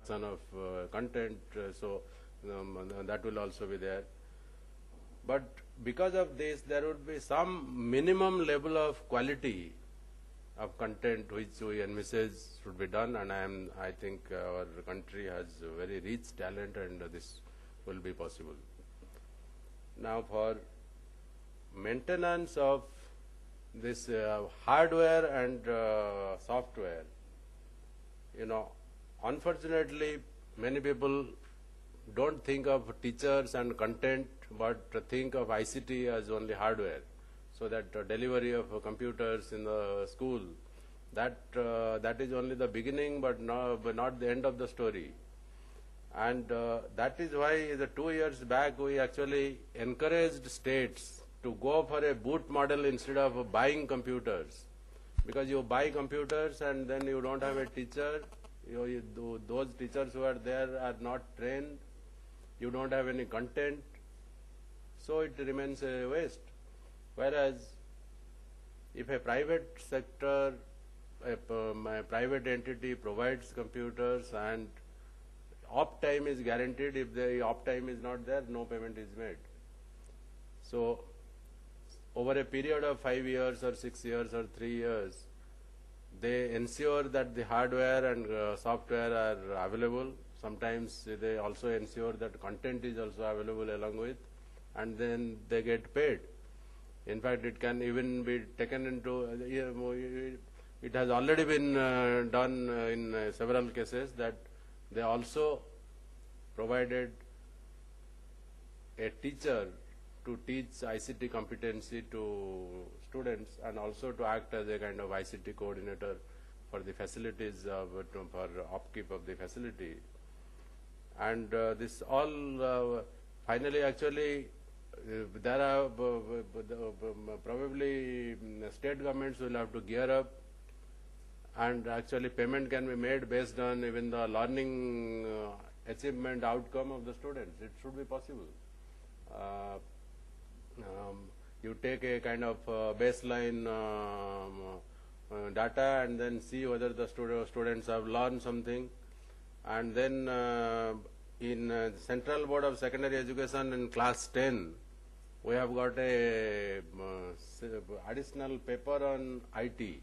production of content, that will also be there. But because of this, there would be some minimum level of quality of content which we envisage should be done, and I think our country has a very rich talent, and this will be possible. Now, for maintenance of this hardware and software, unfortunately, many people don't think of teachers and content, but think of ICT as only hardware. So that delivery of computers in the school, that is only the beginning, but not the end of the story. And that is why 2 years back we actually encouraged states to go for a boot model instead of buying computers. Because you buy computers and then you don't have a teacher, those teachers who are there are not trained, you don't have any content, so it remains a waste. Whereas if a private sector, a private entity provides computers and uptime is guaranteed, if the uptime is not there, no payment is made. So over a period of 5 years or 6 years or 3 years, they ensure that the hardware and software are available. Sometimes they also ensure that content is also available along with, and then they get paid. In fact, it can even be taken into, it has already been done in several cases that they also provided a teacher to teach ICT competency to students and also to act as a kind of ICT coordinator for the facilities, for upkeep of the facility. And this all finally actually there are probably state governments will have to gear up, and actually payment can be made based on even the learning achievement outcome of the students. It should be possible. You take a kind of baseline data and then see whether the students have learned something, and then in Central Board of Secondary Education in class 10, we have got a additional paper on IT,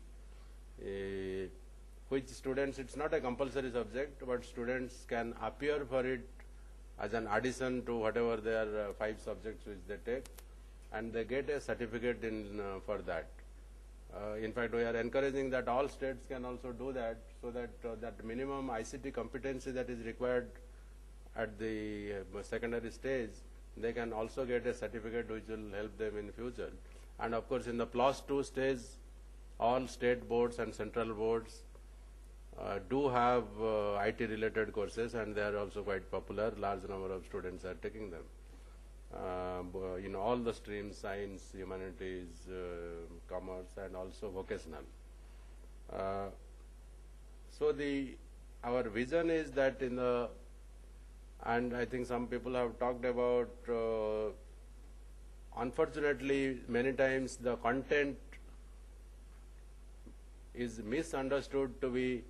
which students, it's not a compulsory subject, but students can appear for it as an addition to whatever their 5 subjects which they take, and they get a certificate in for that. In fact, we are encouraging that all states can also do that, so that that minimum ICT competency that is required at the secondary stage, they can also get a certificate which will help them in future. And of course, in the +2 stage, all state boards and central boards do have IT related courses, and they are also quite popular. Large number of students are taking them in all the streams: science, humanities, commerce, and also vocational. So our vision is that and I think some people have talked about, unfortunately, many times the content is misunderstood to be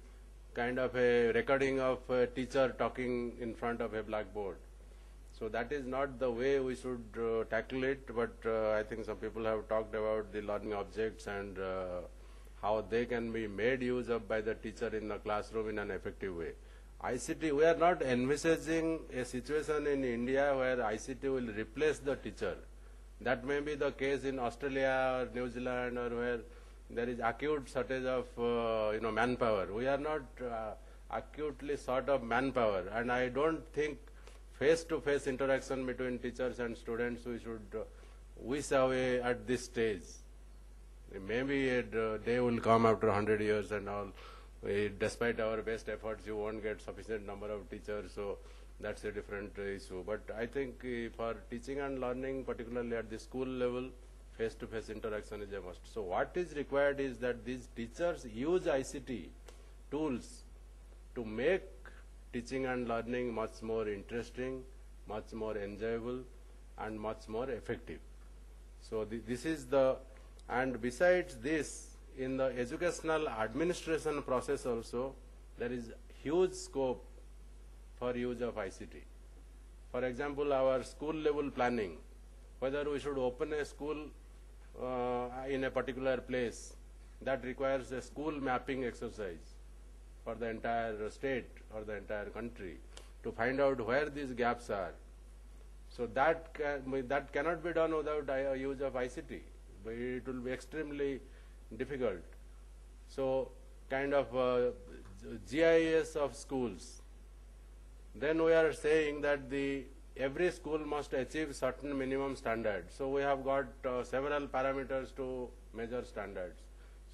kind of a recording of a teacher talking in front of a blackboard. So that is not the way we should tackle it, but I think some people have talked about the learning objects and how they can be made use of by the teacher in the classroom in an effective way. ICT, we are not envisaging a situation in India where ICT will replace the teacher. That may be the case in Australia or New Zealand, or where there is acute shortage of manpower. We are not acutely short of manpower, and I don't think face-to-face interaction between teachers and students we should wish away at this stage. Maybe a day will come after 100 years and all. Despite our best efforts, you won't get sufficient number of teachers, so that's a different issue. But I think for teaching and learning, particularly at the school level, face-to-face interaction is a must. So what is required is that these teachers use ICT tools to make teaching and learning much more interesting, much more enjoyable, and much more effective. So this is and besides this, in the educational administration process also, there is huge scope for use of ICT. For example, our school level planning, whether we should open a school in a particular place, that requires a school mapping exercise for the entire state or the entire country to find out where these gaps are. So that cannot be done without use of ICT. It will be extremely difficult. So kind of GIS of schools. Then we are saying that every school must achieve certain minimum standards. So we have got several parameters to measure standards.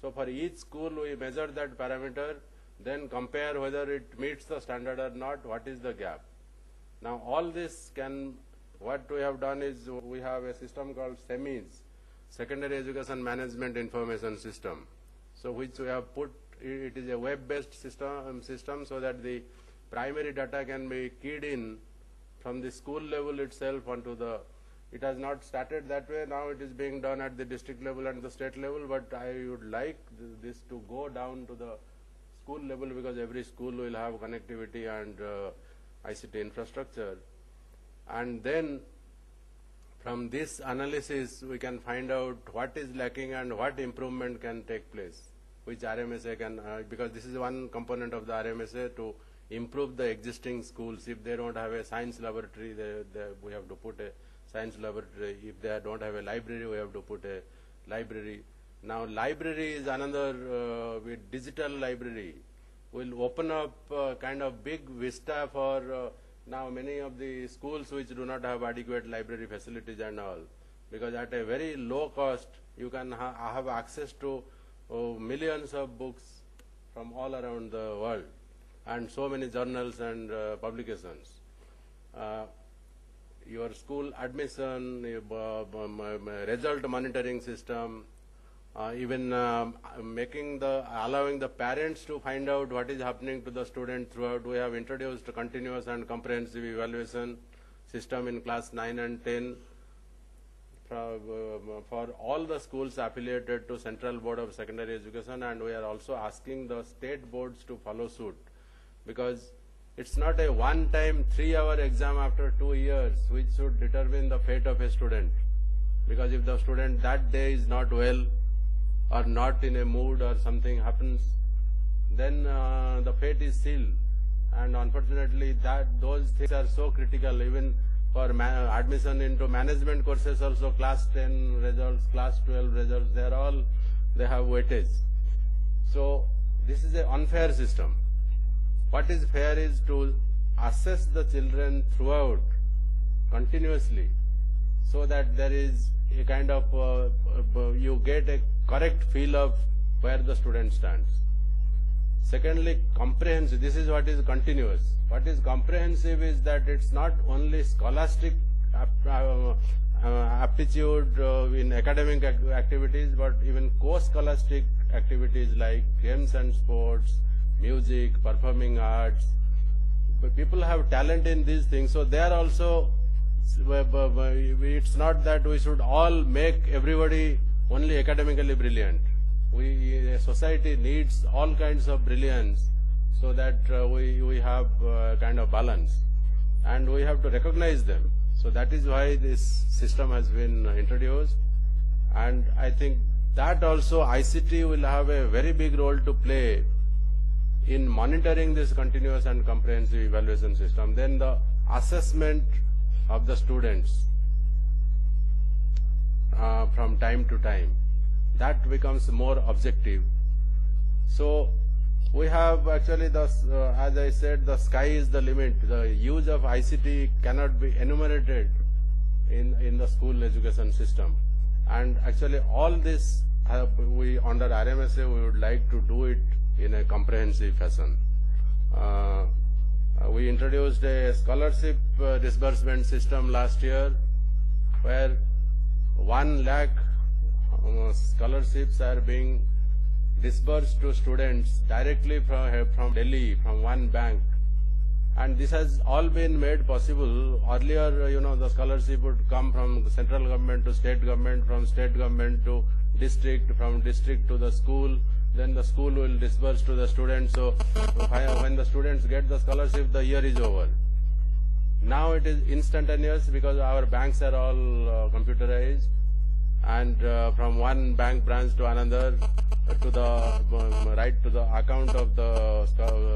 So for each school we measure that parameter, then compare whether it meets the standard or not, what is the gap. Now all this what we have done is we have a system called SEMIS, Secondary Education Management Information System. So which we have put, it is a web-based system so that the primary data can be keyed in from the school level itself onto it has not started that way, now it is being done at the district level and the state level, but I would like this to go down to the school level because every school will have connectivity and ICT infrastructure. And then from this analysis we can find out what is lacking and what improvement can take place, which RMSA can, because this is one component of the RMSA to improve the existing schools. If they don't have a science laboratory, we have to put a science laboratory. If they don't have a library, we have to put a library. Now library is another, with digital library will open up kind of big vista for now many of the schools which do not have adequate library facilities and all, because at a very low cost you can have access to millions of books from all around the world and so many journals and publications. Your school admission, result monitoring system, even allowing the parents to find out what is happening to the student throughout. We have introduced a continuous and comprehensive evaluation system in class 9 and 10 for all the schools affiliated to Central Board of Secondary Education, and we are also asking the state boards to follow suit, because it's not a one-time 3-hour exam after 2 years which should determine the fate of a student. Because if the student that day is not well or not in a mood or something happens, then the fate is sealed. And unfortunately those things are so critical. Even for admission into management courses also, class 10 results, class 12 results, they have weightage. So this is an unfair system. What is fair is to assess the children throughout continuously, so that there is a kind of you get a correct feel of where the student stands. Secondly, comprehensive. This is what is continuous. What is comprehensive is that it's not only scholastic aptitude in academic activities, but even co-scholastic activities like games and sports, music, performing arts. But people have talent in these things, so they are also, it's not that we should all make everybody only academically brilliant. Society needs all kinds of brilliance so that we have kind of balance, and we have to recognize them. So that is why this system has been introduced, and I think that also ICT will have a very big role to play in monitoring this continuous and comprehensive evaluation system. Then the assessment of the students from time to time, that becomes more objective. So we have actually, as I said, the sky is the limit. The use of ICT cannot be enumerated in the school education system. And actually all this, under RMSA, we would like to do it in a comprehensive fashion. We introduced a scholarship disbursement system last year, where 1 lakh scholarships are being disbursed to students directly from Delhi, from one bank. And this has all been made possible. Earlier, the scholarship would come from the central government to state government, from state government to district, from district to the school, then the school will disburse to the students. So when the students get the scholarship, the year is over. Now it is instantaneous because our banks are all computerized, and from one bank branch to another, to the right to the account of the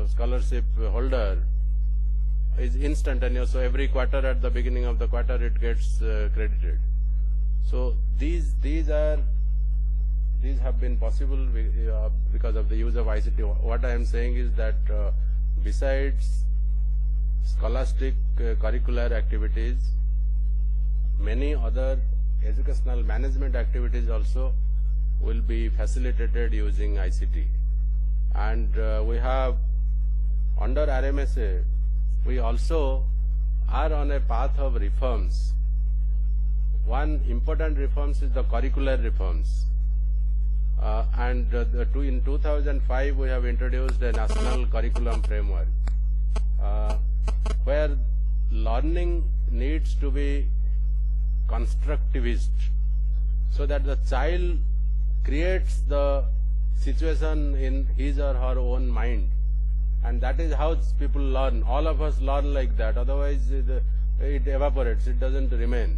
scholarship holder is instantaneous. So every quarter, at the beginning of the quarter, it gets credited. So these have been possible because of the use of ICT. What I am saying is that besides scholastic curricular activities, many other educational management activities also will be facilitated using ICT. And we have, under RMSA, we also are on a path of reforms. One important reforms is the curricular reforms. In 2005, we have introduced a national curriculum framework where learning needs to be constructivist, so that the child creates the situation in his or her own mind, and that is how people learn. All of us learn like that, otherwise it evaporates, it doesn't remain.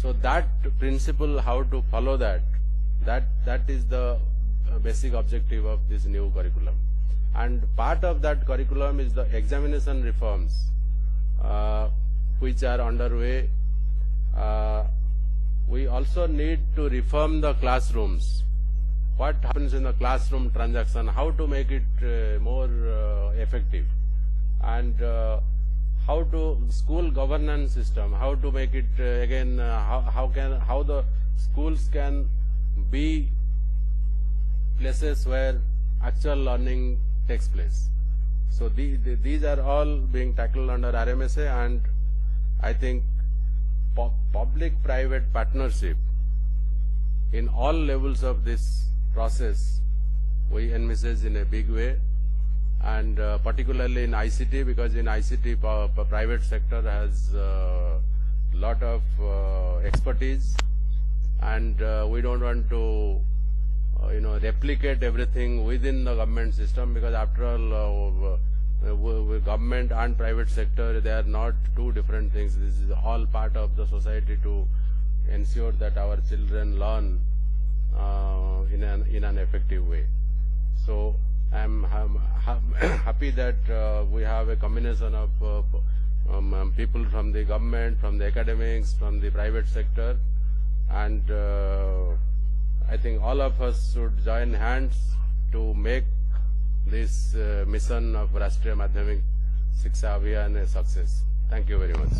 So that principle, how to follow that is the basic objective of this new curriculum. And part of that curriculum is the examination reforms which are underway. We also need to reform the classrooms. What happens in the classroom transaction, how to make it more effective, and how to school governance system, how to make it how the schools can be places where actual learning takes place. So these are all being tackled under RMSA, and I think public-private partnership in all levels of this process we envisage in a big way, and particularly in ICT, because in ICT private sector has a lot of expertise, and we don't want to replicate everything within the government system, because after all government and private sector, they are not two different things. This is all part of the society to ensure that our children learn in an effective way. So I'm happy that we have a combination of people from the government, from the academics, from the private sector, and I think all of us should join hands to make this mission of Rashtriya Madhyamik Shiksha Abhiyan a success. Thank you very much.